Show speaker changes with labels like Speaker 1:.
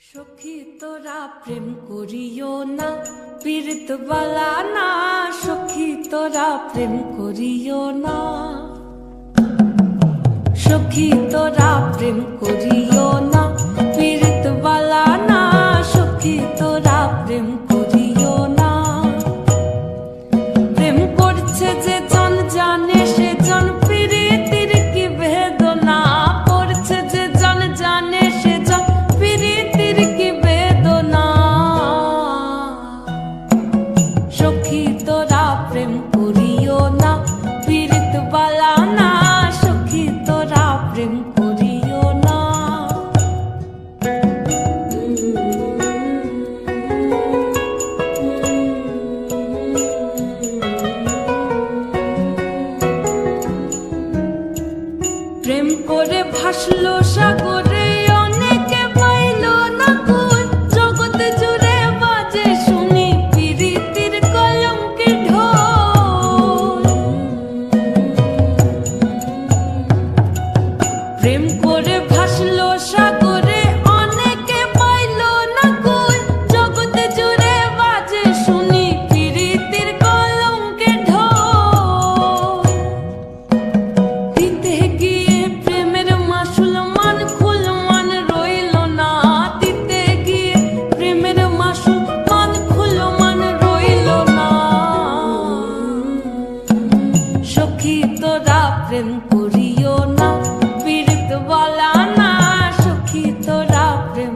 Speaker 1: সখী তোরা প্রেম করিও না, পীড়িত বালা না। সখী তোরা প্রেম করিও না, সখী তোরা প্রেম করিও না, পীড়িত বালা না। সখী তোরা প্রেম করিও না। প্রেম করছে যে জন জানে সে জন পীড়িতির কি বেদনা। করছে যে জন জানে সে জন পীড়িতির কি বেদনা। সখী তোরা প্রেম করিও না, পীড়িত বালা না। সখী তোরা প্রেম করিও না। প্রেম করে ভাসলো সাগরে, অনেকে পাইল না কুল। জগৎ জুড়ে বাজে শুনি পীড়িতির কলঙ্কের ঢোল। প্রেম করে ভাসলো সাগরে, অনেকে পাইল না কুল। জগৎ জুড়ে বাজে শুনি পীড়িতির কলঙ্কের ঢোল। দিতে গিয়ে প্রেমের মাসুল মান খুল মান রইল না। দিতে গিয়ে প্রেমের মাসুল মান খুল মান রইল না। সখী তোরা প্রেম করিও না, পীড়িত বালা না। সখী তোরা প্রেম